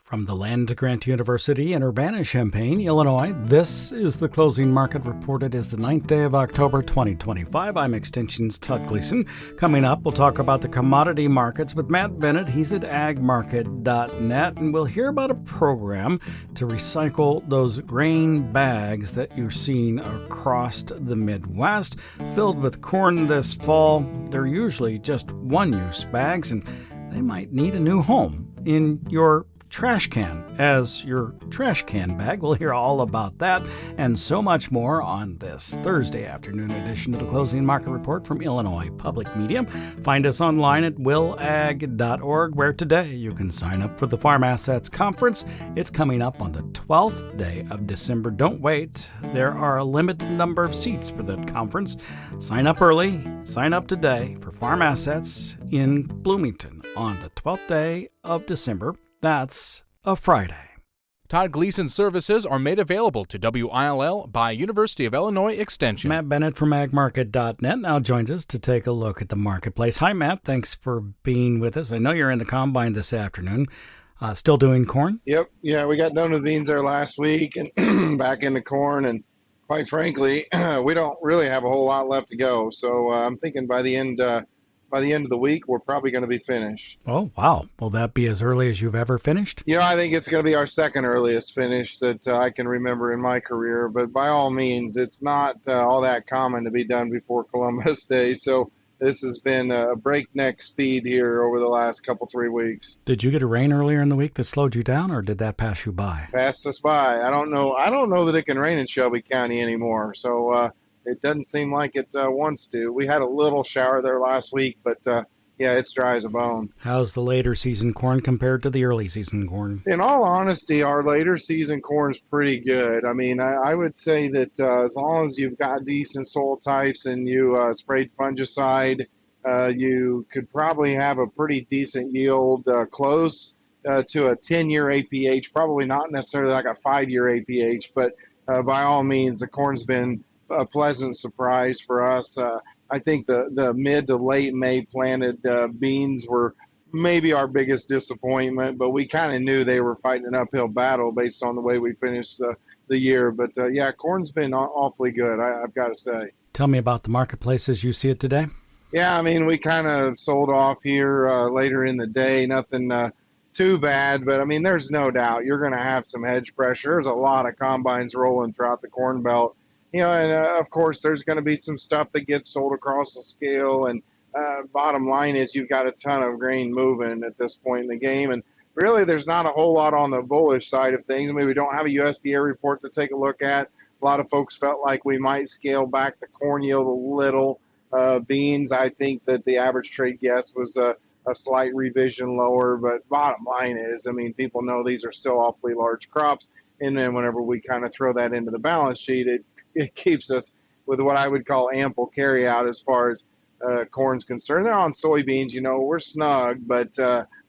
From the Land-Grant University in Urbana-Champaign, Illinois, this is the closing market report. It is the 9th day of October 2025. I'm Extension's Todd Gleason. Coming up, we'll talk about the commodity markets with Matt Bennett. He's at agmarket.net, and we'll hear about a program to recycle those grain bags that you're seeing across the Midwest, filled with corn this fall. They're usually just one-use bags, and they might need a new home in your trash can as your trash can bag. We'll hear all about that and so much more on this Thursday afternoon edition of the Closing Market Report from Illinois Public Media. Find us online at WILLAg.org, where today you can sign up for the Farm Assets Conference. It's coming up on the 12th day of December. Don't wait. There are a limited number of seats for that conference. Sign up early. Sign up today for Farm Assets in Bloomington on the 12th day of December. That's a Friday. Todd Gleason services are made available to WILL by University of Illinois Extension. Matt Bennett from agmarket.net now joins us to take a look at the marketplace. Hi, Matt. Thanks for being with us. I know you're in the combine this afternoon. Still doing corn? Yep. Yeah, we got done with beans there last week and back into corn. And quite frankly, we don't really have a whole lot left to go. So I'm thinking by the end of the week, we're probably going to be finished. Oh, wow. Will that be as early as you've ever finished? You know, I think it's going to be our second earliest finish that I can remember in my career. But by all means, it's not all that common to be done before Columbus Day. So this has been a breakneck speed here over the last 3 weeks. Did you get a rain earlier in the week that slowed you down, or did that pass you by? Passed us by. I don't know that it can rain in Shelby County anymore. So it doesn't seem like it wants to. We had a little shower there last week, but yeah, it's dry as a bone. How's the later season corn compared to the early season corn? In all honesty, our later season corn's pretty good. I mean, I would say that as long as you've got decent soil types and you sprayed fungicide, you could probably have a pretty decent yield close to a 10-year APH, probably not necessarily like a 5-year APH, but by all means, the corn's been a pleasant surprise for us. I think the mid to late May planted beans were maybe our biggest disappointment, but we kind of knew they were fighting an uphill battle based on the way we finished the year. But yeah, corn's been awfully good, I've got to say. Tell me about the marketplace as you see it today. Yeah, I mean, we kind of sold off here later in the day. Nothing too bad, but I mean, there's no doubt you're going to have some hedge pressure. There's a lot of combines rolling throughout the Corn Belt. You know, and of course, there's going to be some stuff that gets sold across the scale. And bottom line is you've got a ton of grain moving at this point in the game. And really, there's not a whole lot on the bullish side of things. I mean, we don't have a USDA report to take a look at. A lot of folks felt like we might scale back the corn yield a little. Beans, I think that the average trade guess was a slight revision lower. But bottom line is, I mean, people know these are still awfully large crops. And then whenever we kind of throw that into the balance sheet, it keeps us with what I would call ample carryout as far as corn's concerned. They're on soybeans, you know, we're snug, but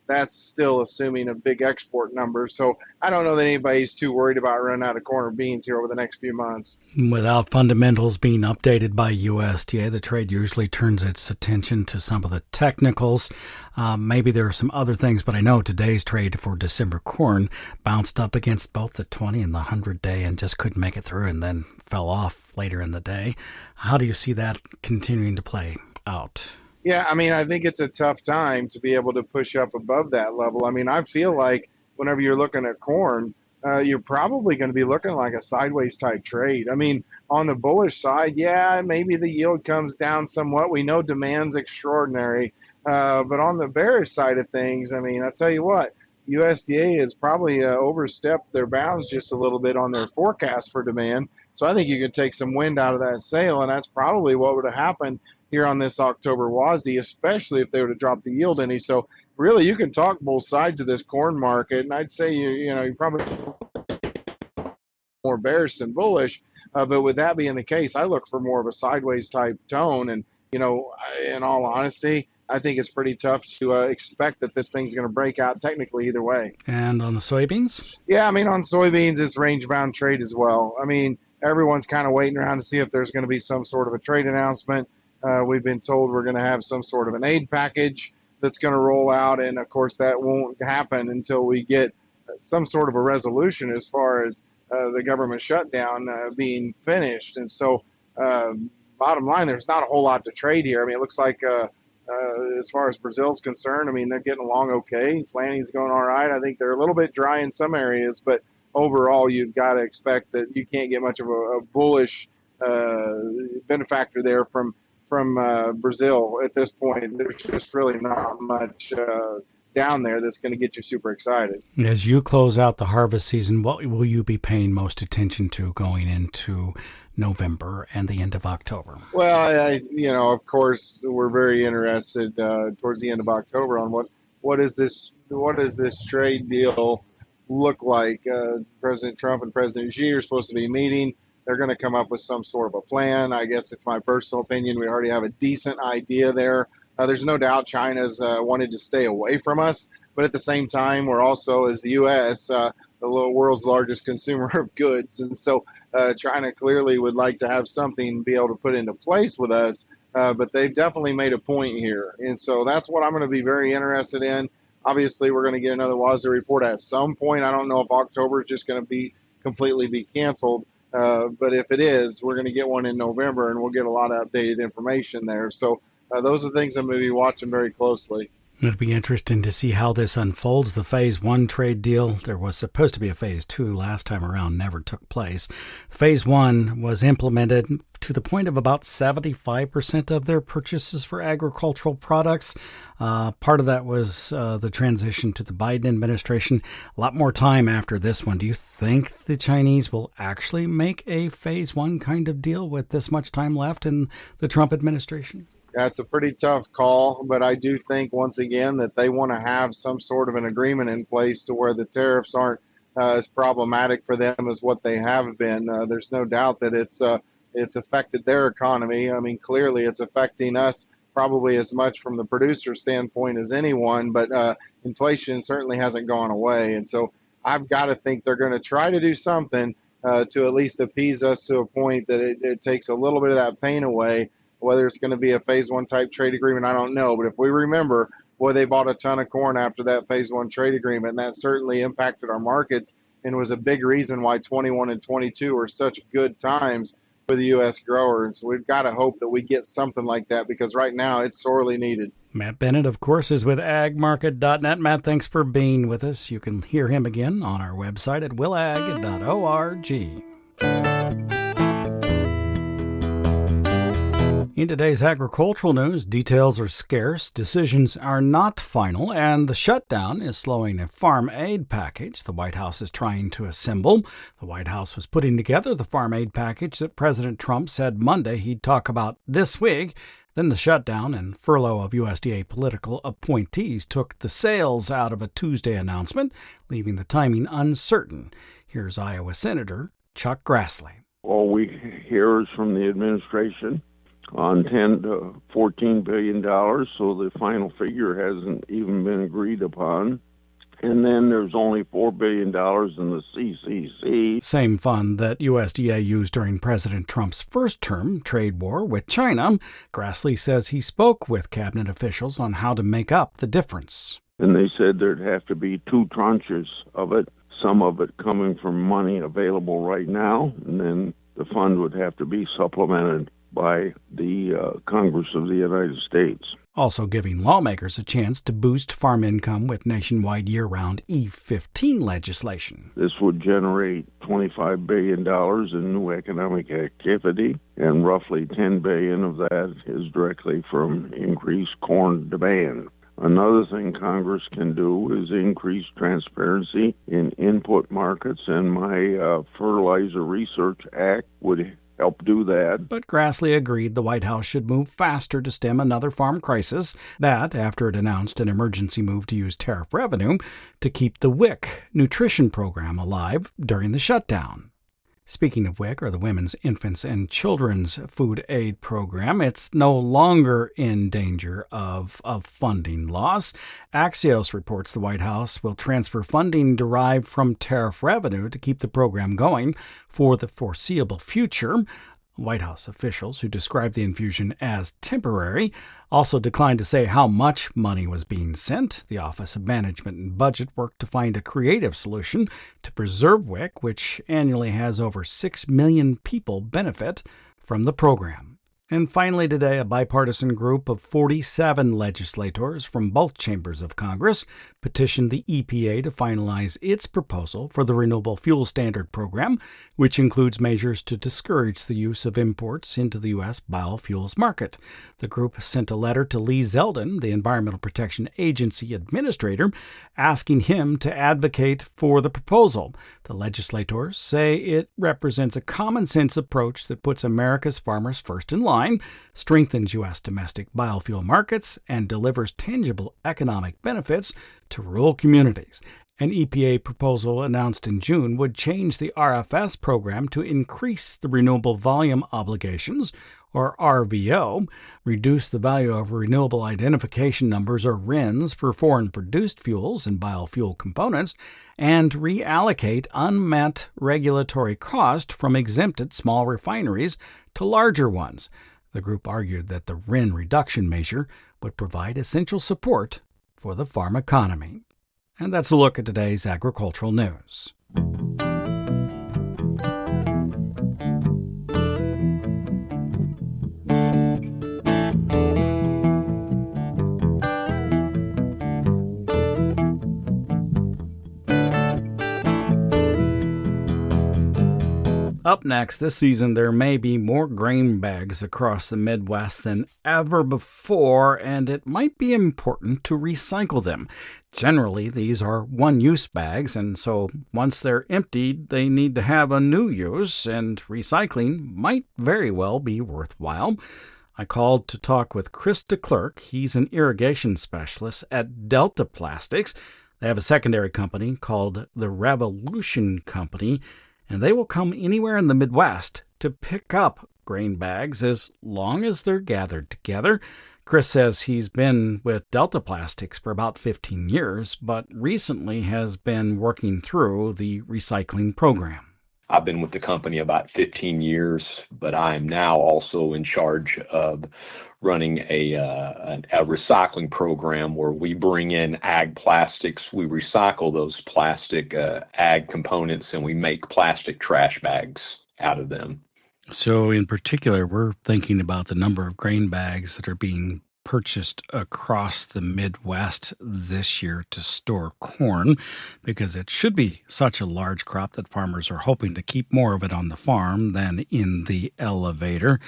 that's still assuming a big export number. So I don't know that anybody's too worried about running out of corn or beans here over the next few months. Without fundamentals being updated by USDA, the trade usually turns its attention to some of the technicals. Maybe there are some other things, but I know today's trade for December corn bounced up against both the 20 and the 100-day and just couldn't make it through and then fell off later in the day. How do you see that continuing to play out? Yeah, I mean, I think it's a tough time to be able to push up above that level. I mean, I feel like whenever you're looking at corn, you're probably going to be looking like a sideways type trade. I mean, on the bullish side, yeah, maybe the yield comes down somewhat. We know demand's extraordinary. But on the bearish side of things, I mean, I'll tell you what, USDA has probably overstepped their bounds just a little bit on their forecast for demand. So I think you could take some wind out of that sail, and that's probably what would have happened here on this October WASDE, especially if they were to drop the yield any. So really, you can talk both sides of this corn market, and I'd say you probably more bearish than bullish. But with that being the case, I look for more of a sideways type tone. And in all honesty, I think it's pretty tough to expect that this thing's going to break out technically either way. And on the soybeans? Yeah, I mean, on soybeans, it's range-bound trade as well. I mean, everyone's kind of waiting around to see if there's going to be some sort of a trade announcement. We've been told we're going to have some sort of an aid package that's going to roll out, and of course that won't happen until we get some sort of a resolution as far as the government shutdown being finished. And so, bottom line, there's not a whole lot to trade here. I mean, it looks like as far as Brazil's concerned, I mean, they're getting along okay. Planning's going all right. I think they're a little bit dry in some areas, but overall, you've got to expect that you can't get much of a bullish benefactor there from Brazil at this point. There's just really not much down there that's going to get you super excited. As you close out the harvest season, what will you be paying most attention to going into November and the end of October? Well, of course, we're very interested towards the end of October on what is this trade deal look like. President Trump and President Xi are supposed to be meeting. They're going to come up with some sort of a plan. I guess it's my personal opinion. We already have a decent idea there. There's no doubt China's wanted to stay away from us, but at the same time, we're also, as the U.S., the world's largest consumer of goods, and so China clearly would like to have something be able to put into place with us, but they've definitely made a point here, and so that's what I'm going to be very interested in. Obviously, we're going to get another WASDA report at some point. I don't know if October is just going to be completely canceled, but if it is, we're going to get one in November, and we'll get a lot of updated information there. So those are things I'm going to be watching very closely. It'll be interesting to see how this unfolds. The Phase 1 trade deal, there was supposed to be a Phase 2 last time around, never took place. Phase 1 was implemented to the point of about 75% of their purchases for agricultural products. Part of that was the transition to the Biden administration. A lot more time after this one. Do you think the Chinese will actually make a Phase 1 kind of deal with this much time left in the Trump administration? That's a pretty tough call, but I do think, once again, that they want to have some sort of an agreement in place to where the tariffs aren't as problematic for them as what they have been. There's no doubt that it's affected their economy. I mean, clearly it's affecting us probably as much from the producer standpoint as anyone, but inflation certainly hasn't gone away. And so I've got to think they're going to try to do something to at least appease us to a point that it takes a little bit of that pain away. Whether it's going to be a Phase 1 type trade agreement, I don't know. But if we remember, they bought a ton of corn after that Phase 1 trade agreement, and that certainly impacted our markets and was a big reason why 21 and 22 were such good times for the U.S. growers. So we've got to hope that we get something like that, because right now it's sorely needed. Matt Bennett, of course, is with agmarket.net. Matt, thanks for being with us. You can hear him again on our website at willag.org. In today's agricultural news, details are scarce, decisions are not final, and the shutdown is slowing a farm aid package the White House is trying to assemble. The White House was putting together the farm aid package that President Trump said Monday he'd talk about this week. Then the shutdown and furlough of USDA political appointees took the sails out of a Tuesday announcement, leaving the timing uncertain. Here's Iowa Senator Chuck Grassley. All we hear is from the administration on $10 to $14 billion, so the final figure hasn't even been agreed upon. And then there's only $4 billion in the CCC. Same fund that USDA used during President Trump's first term trade war with China. Grassley says he spoke with cabinet officials on how to make up the difference. And they said there'd have to be two tranches of it, some of it coming from money available right now, and then the fund would have to be supplemented by the Congress of the United States. Also giving lawmakers a chance to boost farm income with nationwide year-round E-15 legislation. This would generate $25 billion in new economic activity, and roughly $10 billion of that is directly from increased corn demand. Another thing Congress can do is increase transparency in input markets, and my Fertilizer Research Act would help do that. But Grassley agreed the White House should move faster to stem another farm crisis. That after it announced an emergency move to use tariff revenue to keep the WIC nutrition program alive during the shutdown. Speaking of WIC, or the Women's, Infants, and Children's Food Aid Program, it's no longer in danger of funding loss. Axios reports the White House will transfer funding derived from tariff revenue to keep the program going for the foreseeable future. White House officials, who described the infusion as temporary, also declined to say how much money was being sent. The Office of Management and Budget worked to find a creative solution to preserve WIC, which annually has over 6 million people benefit from the program. And finally today, a bipartisan group of 47 legislators from both chambers of Congress petitioned the EPA to finalize its proposal for the Renewable Fuel Standard Program, which includes measures to discourage the use of imports into the U.S. biofuels market. The group sent a letter to Lee Zeldin, the Environmental Protection Agency administrator, asking him to advocate for the proposal. The legislators say it represents a common-sense approach that puts America's farmers first in line, strengthens U.S. domestic biofuel markets, and delivers tangible economic benefits to rural communities. An EPA proposal announced in June would change the RFS program to increase the renewable volume obligations, or RVO, reduce the value of renewable identification numbers, or RINs, for foreign-produced fuels and biofuel components, and reallocate unmet regulatory cost from exempted small refineries to larger ones. The group argued that the RIN reduction measure would provide essential support for the farm economy. And that's a look at today's agricultural news. Up next, this season there may be more grain bags across the Midwest than ever before, and it might be important to recycle them. Generally, these are one-use bags, and so once they're emptied, they need to have a new use, and recycling might very well be worthwhile. I called to talk with Chris DeClerc. He's an irrigation specialist at Delta Plastics. They have a secondary company called the Revolution Company, and they will come anywhere in the Midwest to pick up grain bags as long as they're gathered together. Chris says he's been with Delta Plastics for about 15 years, but recently has been working through the recycling program. I've been with the company about 15 years, but I am now also in charge of running a recycling program where we bring in ag plastics, we recycle those plastic ag components, and we make plastic trash bags out of them. So in particular, we're thinking about the number of grain bags that are being purchased across the Midwest this year to store corn, because it should be such a large crop that farmers are hoping to keep more of it on the farm than in the elevator.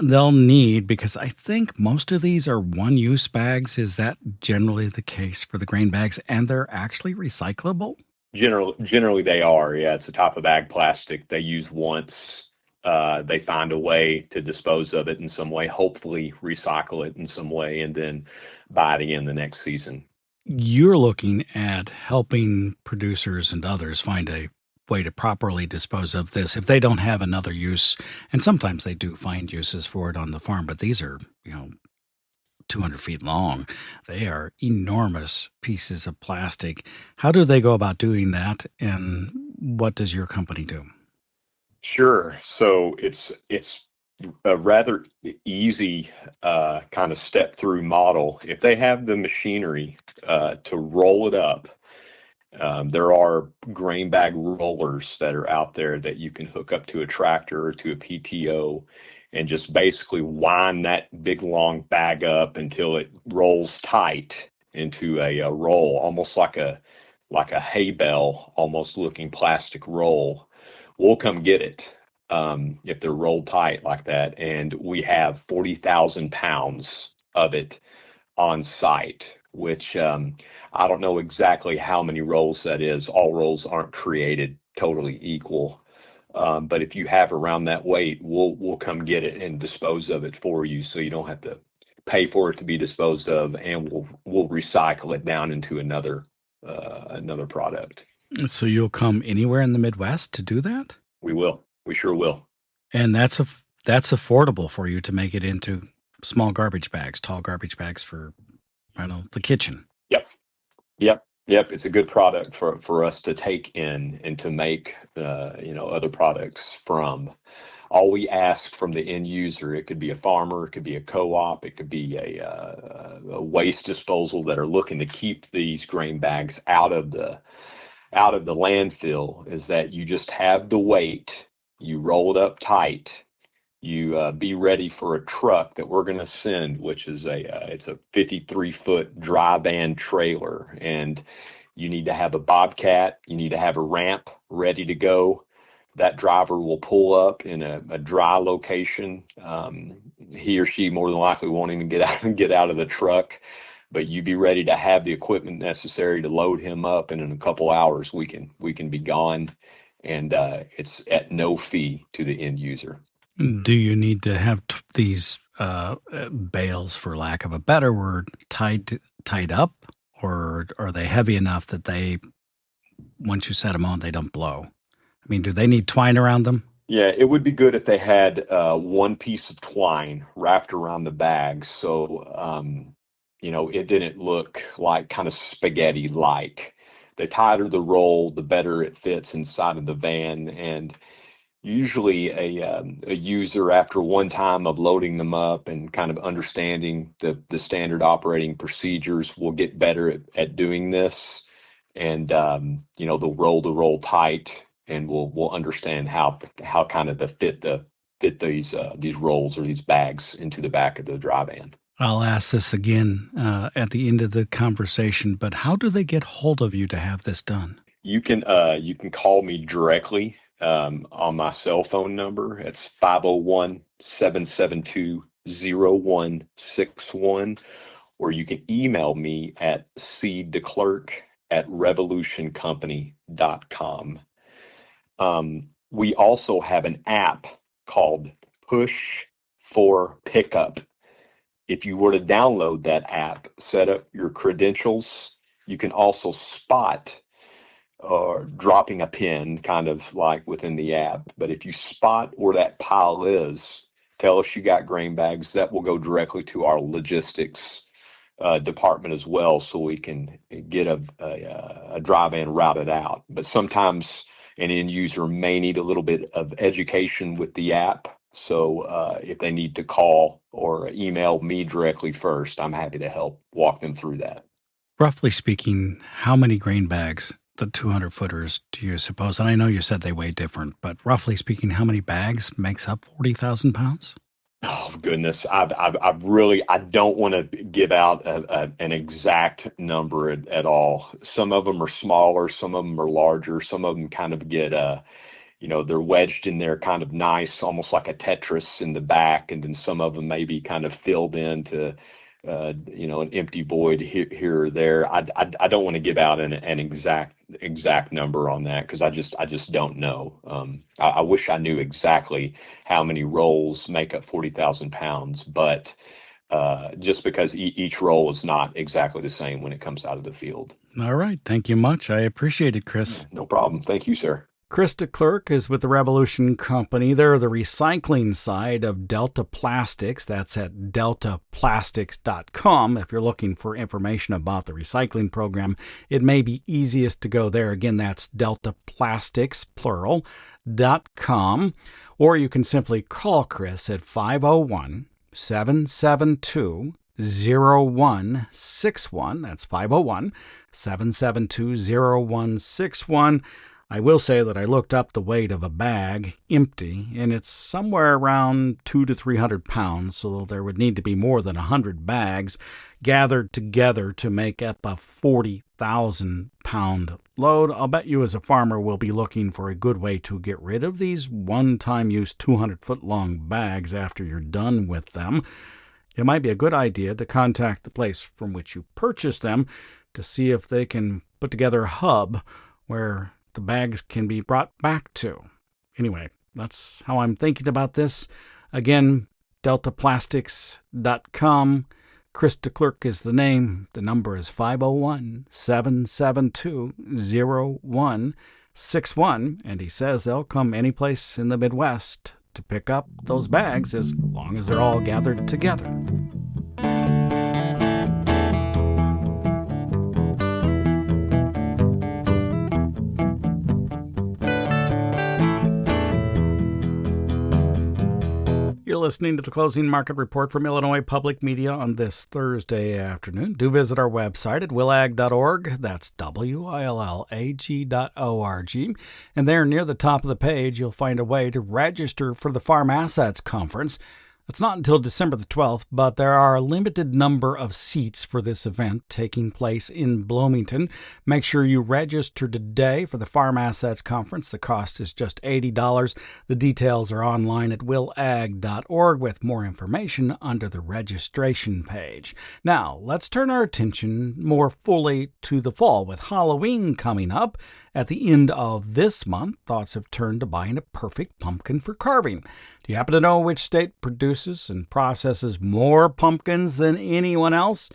They'll need, because I think most of these are one-use bags. Is that generally the case for the grain bags, and they're actually recyclable? Generally they are, yeah. It's a type of ag plastic they use once. They find a way to dispose of it in some way, hopefully recycle it in some way, and then buy it again the next season. You're looking at helping producers and others find a way to properly dispose of this if they don't have another use. And sometimes they do find uses for it on the farm, but these are, 200 feet long. They are enormous pieces of plastic. How do they go about doing that, and what does your company do? Sure. So it's a rather easy kind of step through model. If they have the machinery to roll it up, there are grain bag rollers that are out there that you can hook up to a tractor or to a PTO and just basically wind that big long bag up until it rolls tight into a roll, almost like a hay bale, almost looking plastic roll. We'll come get it if they're rolled tight like that. And we have 40,000 pounds of it on site, which I don't know exactly how many rolls that is. All rolls aren't created totally equal. But if you have around that weight, we'll come get it and dispose of it for you, so you don't have to pay for it to be disposed of, and we'll recycle it down into another product. So you'll come anywhere in the Midwest to do that? We will. We sure will. And that's affordable for you to make it into small garbage bags, tall garbage bags for, the kitchen. Yep. It's a good product for us to take in and to make, other products from. All we ask from the end user, it could be a farmer, it could be a co-op, it could be a waste disposal that are looking to keep these grain bags out of the landfill, is that you just have the weight, you roll it up tight, you be ready for a truck that we're going to send, which is it's a 53-foot dry van trailer, and you need to have a bobcat, you need to have a ramp ready to go. That driver will pull up in a dry location. He or she more than likely won't even get out of the truck, but you be ready to have the equipment necessary to load him up, and in a couple hours we can be gone, and it's at no fee to the end user. Do you need to have these bales, for lack of a better word, tied up, or are they heavy enough that they, once you set them on, they don't blow? I mean, do they need twine around them? Yeah, it would be good if they had one piece of twine wrapped around the bag, so it didn't look like kind of spaghetti-like. The tighter the roll, the better it fits inside of the van, and usually a user, after one time of loading them up and kind of understanding the standard operating procedures, will get better at doing this, and they'll roll the roll tight, and we'll understand how kind of to fit these rolls or these bags into the back of the dry van. I'll ask this again at the end of the conversation, but how do they get hold of you to have this done? You can call me directly on my cell phone number. It's 501-772-0161, or you can email me at cdeclerc@revolutioncompany.com. We also have an app called Push for Pickup. If you were to download that app, set up your credentials, you can also spot or dropping a pin kind of like within the app. But if you spot where that pile is, tell us you got grain bags, that will go directly to our logistics department as well, so we can get a dry van routed out. But sometimes an end user may need a little bit of education with the app. So if they need to call or email me directly first, I'm happy to help walk them through that. Roughly speaking, how many grain bags, the 200-footers, do you suppose? And I know you said they weigh different, but roughly speaking, how many bags makes up 40,000 pounds? Oh, goodness. I don't want to give out an exact number at all. Some of them are smaller, some of them are larger, some of them kind of get they're wedged in there kind of nice, almost like a Tetris in the back, and then some of them may be kind of filled into an empty void here or there. I don't want to give out an exact number on that, because I just don't know. I wish I knew exactly how many rolls make up 40,000 pounds, but just because each roll is not exactly the same when it comes out of the field. All right. Thank you much. I appreciate it, Chris. No problem. Thank you, sir. Chris DeClerc is with the Revolution Company. They're the recycling side of Delta Plastics. That's at deltaplastics.com. If you're looking for information about the recycling program, it may be easiest to go there. Again, that's deltaplastics, plural.com. Or you can simply call Chris at 501-772-0161. That's 501-772-0161. I will say that I looked up the weight of a bag empty, and it's somewhere around 200 to 300 pounds, so there would need to be more than 100 bags gathered together to make up a 40,000-pound load. I'll bet you as a farmer will be looking for a good way to get rid of these one-time use 200-foot-long bags after you're done with them. It might be a good idea to contact the place from which you purchased them to see if they can put together a hub where the bags can be brought back to. Anyway, that's how I'm thinking about this. Again, deltaplastics.com. Chris DeClerc is the name. The number is 501-772-0161. And he says they'll come any place in the Midwest to pick up those bags as long as they're all gathered together. You're listening to the Closing Market Report from Illinois Public Media on this Thursday afternoon. Do visit our website at willag.org. That's WILLAG.org. And there near the top of the page, you'll find a way to register for the Farm Assets Conference. It's not until December the 12th, but there are a limited number of seats for this event taking place in Bloomington. Make sure you register today for the Farm Assets Conference. The cost is just $80. The details are online at willag.org with more information under the registration page. Now, let's turn our attention more fully to the fall. With Halloween coming up at the end of this month, thoughts have turned to buying a perfect pumpkin for carving. Do you happen to know which state produces and processes more pumpkins than anyone else?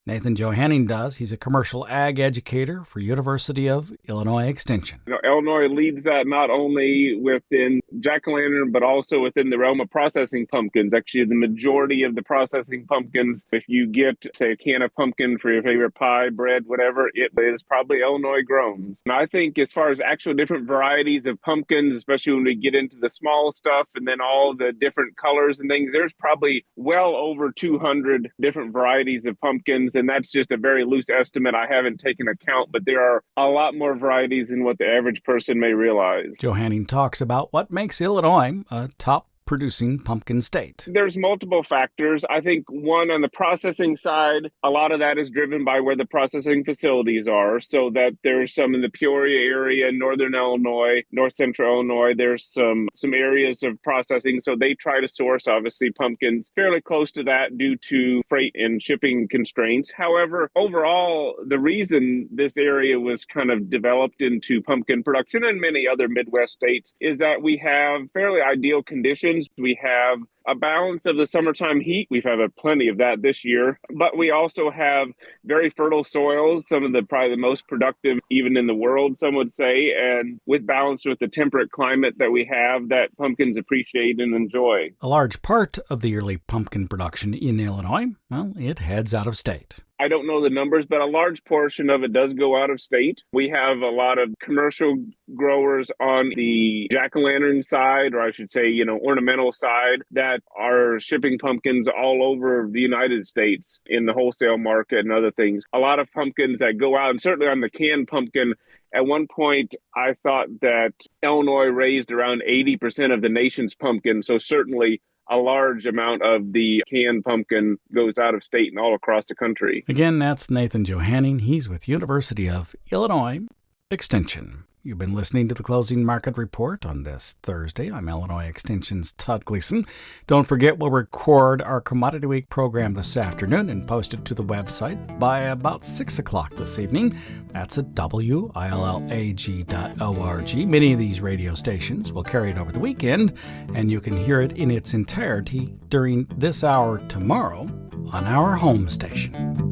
Nathan Johanning does. He's a commercial ag educator for University of Illinois Extension. Illinois leads that not only within jack-o'-lantern, but also within the realm of processing pumpkins. Actually, the majority of the processing pumpkins, if you get, say, a can of pumpkin for your favorite pie, bread, whatever, it is probably Illinois grown. And I think as far as actual different varieties of pumpkins, especially when we get into the small stuff and then all the different colors and things, there's probably well over 200 different varieties of pumpkins. And that's just a very loose estimate. I haven't taken account, but there are a lot more varieties than what the average person may realize. Johanning talks about what makes Illinois a top producing pumpkin state. There's multiple factors. I think one, on the processing side, a lot of that is driven by where the processing facilities are. So that there's some in the Peoria area, northern Illinois, north central Illinois. There's some areas of processing. So they try to source, obviously, pumpkins fairly close to that due to freight and shipping constraints. However, overall, the reason this area was kind of developed into pumpkin production and many other Midwest states is that we have fairly ideal conditions. We have a balance of the summertime heat. We've had plenty of that this year, but we also have very fertile soils, some of the probably the most productive even in the world, some would say, and with balance with the temperate climate that we have that pumpkins appreciate and enjoy. A large part of the yearly pumpkin production in Illinois, well, it heads out of state. I don't know the numbers, but a large portion of it does go out of state. We have a lot of commercial growers on the jack-o'-lantern side, or I should say, ornamental side, that are shipping pumpkins all over the United States in the wholesale market and other things. A lot of pumpkins that go out, and certainly on the canned pumpkin, at one point, I thought that Illinois raised around 80% of the nation's pumpkin, so certainly a large amount of the canned pumpkin goes out of state and all across the country. Again, that's Nathan Johanning. He's with University of Illinois Extension. You've been listening to the Closing Market Report on this Thursday. I'm Illinois Extension's Todd Gleason. Don't forget, we'll record our Commodity Week program this afternoon and post it to the website by about 6 o'clock this evening. That's at WILLAG.org. Many of these radio stations will carry it over the weekend, and you can hear it in its entirety during this hour tomorrow on our home station.